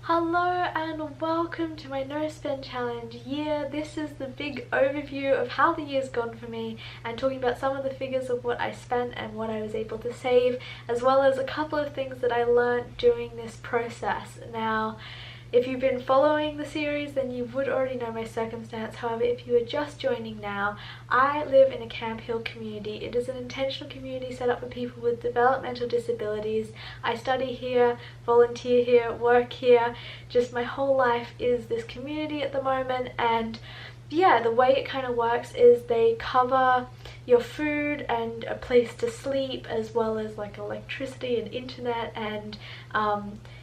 Hello and welcome to my no spend challenge year. This is the big overview of how the year's gone for me and talking about some of the figures of what I spent and what I was able to save, as well as a couple of things that I learned during this process. Now, if you've been following the series, then you would already know my circumstance. However, if you are just joining now, I live in a Camp Hill community. It is an intentional community set up for people with developmental disabilities. I study here, volunteer here, work here. Just my whole life is this community at the moment, and yeah, the way it kind of works is they cover your food and a place to sleep, as well as like electricity and internet and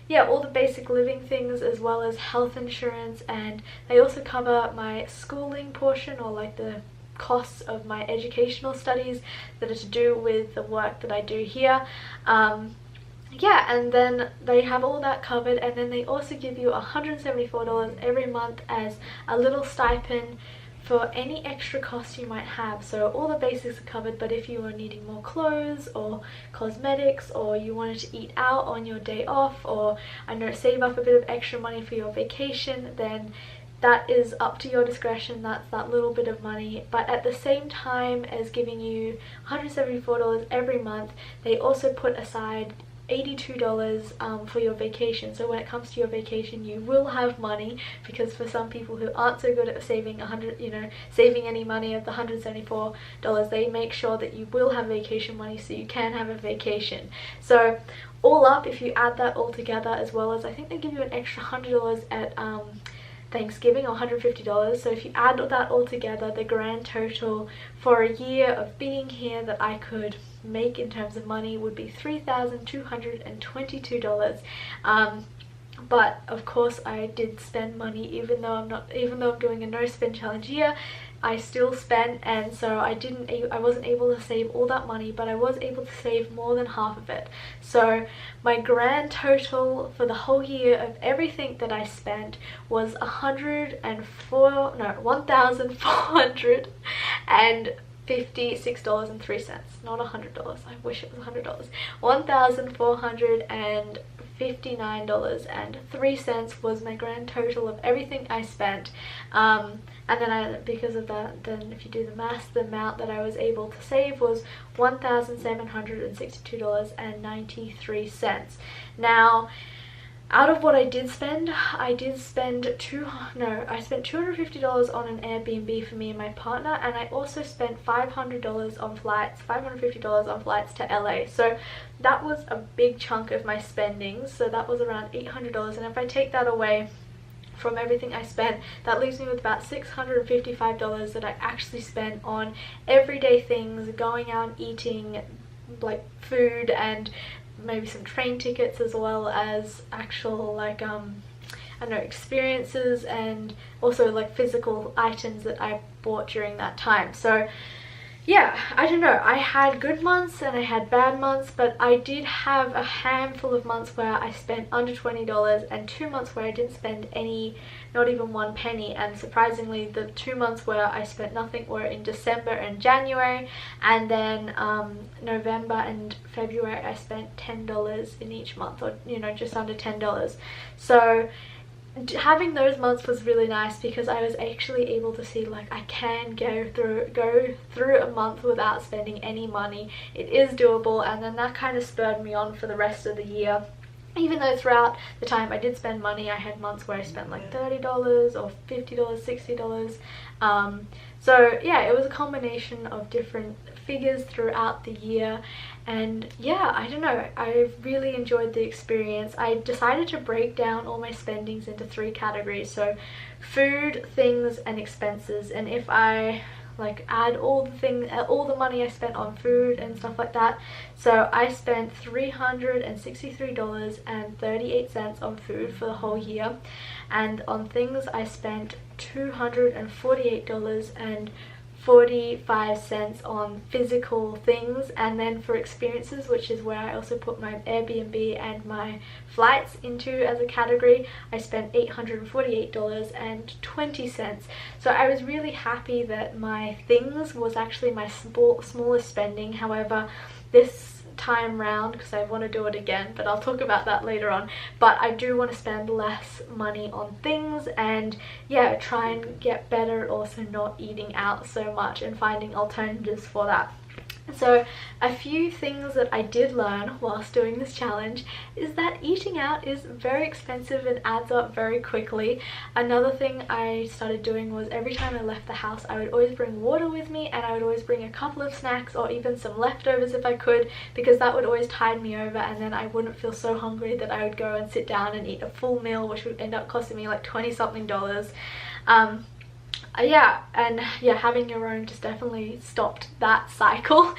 yeah, all the basic living things, as well as health insurance. And they also cover my schooling portion, or like the costs of my educational studies that are to do with the work that I do here. Yeah, and then they have all that covered, and then they also give you $174 every month as a little stipend for any extra costs you might have. So all the basics are covered, but if you are needing more clothes or cosmetics, or you wanted to eat out on your day off, or I know, save up a bit of extra money for your vacation, then that is up to your discretion. That's that little bit of money. But at the same time as giving you $174 every month, they also put aside $82 for your vacation. So when it comes to your vacation, you will have money, because for some people who aren't so good at saving saving any money of the $174, they make sure that you will have vacation money so you can have a vacation. So all up, if you add that all together, as well as I think they give you an extra $100 at Thanksgiving, or $150. So if you add that all together, the grand total for a year of being here that I could make in terms of money would be $3,222. But of course I did spend money, even though I'm doing a no spend challenge year. I still spent, and so I wasn't able to save all that money, but I was able to save more than half of it. So my grand total for the whole year of everything that I spent was $1,456.03. Not $100. I wish it was $100. $1,459.03 was my grand total of everything I spent. And then because of that, then if you do the math, the amount that I was able to save was $1,762.93. Now, out of what I spent $250 on an Airbnb for me and my partner, and I also spent $550 on flights to LA. So that was a big chunk of my spending. So that was around $800, and if I take that away from everything I spent, that leaves me with about $655 that I actually spent on everyday things, going out and eating, like food, and maybe some train tickets, as well as actual like I don't know, experiences, and also like physical items that I bought during that time. So yeah, I don't know, I had good months and I had bad months, but I did have a handful of months where I spent under $20, and 2 months where I didn't spend any, not even one penny. And surprisingly, the 2 months where I spent nothing were in December and January, and then November and February I spent $10 in each month, or just under $10. So having those months was really nice, because I was actually able to see, like, I can go through a month without spending any money. It is doable, and then that kind of spurred me on for the rest of the year. Even though throughout the time I did spend money, I had months where I spent like $30 or $50, $60. So yeah, it was a combination of different figures throughout the year. And yeah, I don't know, I really enjoyed the experience. I decided to break down all my spendings into 3 categories. So food, things, and expenses. And if I like add all the money I spent on food and stuff like that, so I spent $363.38 on food for the whole year, and on things I spent $248.45 on physical things. And then for experiences, which is where I also put my Airbnb and my flights into as a category, I spent $848.20. So I was really happy that my things was actually my smallest spending. However, this time round because I want to do it again, but I'll talk about that later on. But I do want to spend less money on things and yeah, try and get better at also not eating out so much and finding alternatives for that. So a few things that I did learn whilst doing this challenge is that eating out is very expensive and adds up very quickly. Another thing I started doing was every time I left the house I would always bring water with me, and I would always bring a couple of snacks or even some leftovers if I could, because that would always tide me over, and then I wouldn't feel so hungry that I would go and sit down and eat a full meal, which would end up costing me like $20 something. Yeah, and yeah, having your own just definitely stopped that cycle.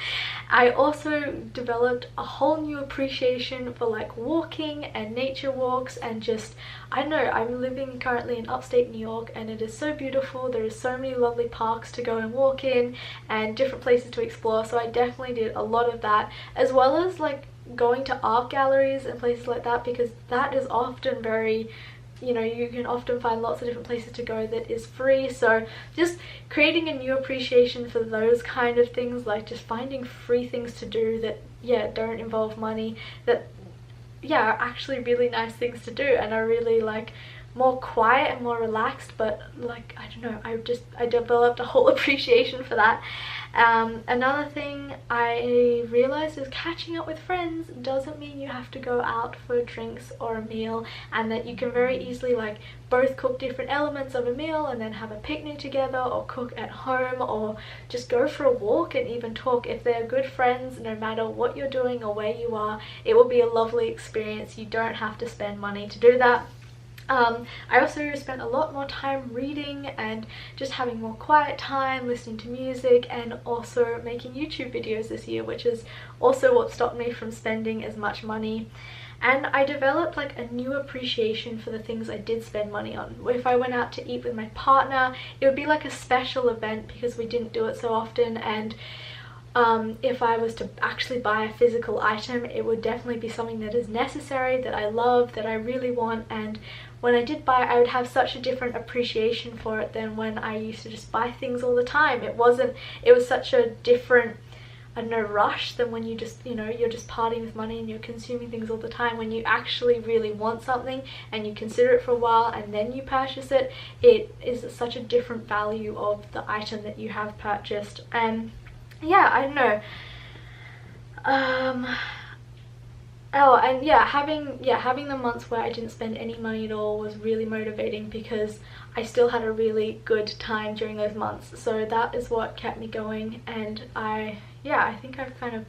I also developed a whole new appreciation for like walking and nature walks, and just, I don't know, I'm living currently in upstate New York and it is so beautiful. There is so many lovely parks to go and walk in and different places to explore, so I definitely did a lot of that, as well as like going to art galleries and places like that, because that is often very, you know, you can often find lots of different places to go that is free. So just creating a new appreciation for those kind of things, like just finding free things to do that, yeah, don't involve money, that, yeah, are actually really nice things to do and are really like more quiet and more relaxed. But like, I don't know, I developed a whole appreciation for that. Another thing I realized is catching up with friends doesn't mean you have to go out for drinks or a meal, and that you can very easily like both cook different elements of a meal and then have a picnic together, or cook at home, or just go for a walk and even talk. If they're good friends, no matter what you're doing or where you are, it will be a lovely experience. You don't have to spend money to do that. I also spent a lot more time reading and just having more quiet time, listening to music, and also making YouTube videos this year, which is also what stopped me from spending as much money. And I developed like a new appreciation for the things I did spend money on. If I went out to eat with my partner, it would be like a special event because we didn't do it so often, and if I was to actually buy a physical item, it would definitely be something that is necessary, that I love, that I really want. And when I did buy it, I would have such a different appreciation for it than when I used to just buy things all the time. It was such a different, I don't know, rush than when you just, you know, you're just partying with money and you're consuming things all the time. When you actually really want something and you consider it for a while and then you purchase it, it is such a different value of the item that you have purchased. And yeah, I don't know. Oh, and yeah, having the months where I didn't spend any money at all was really motivating, because I still had a really good time during those months. So that is what kept me going. And I think I've kind of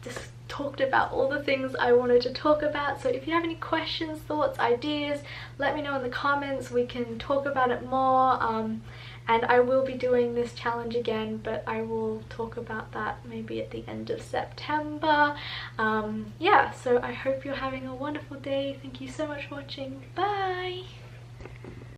just talked about all the things I wanted to talk about. So if you have any questions, thoughts, ideas, let me know in the comments. We can talk about it more. And I will be doing this challenge again, but I will talk about that maybe at the end of September. Yeah, so I hope you're having a wonderful day. Thank you so much for watching. Bye!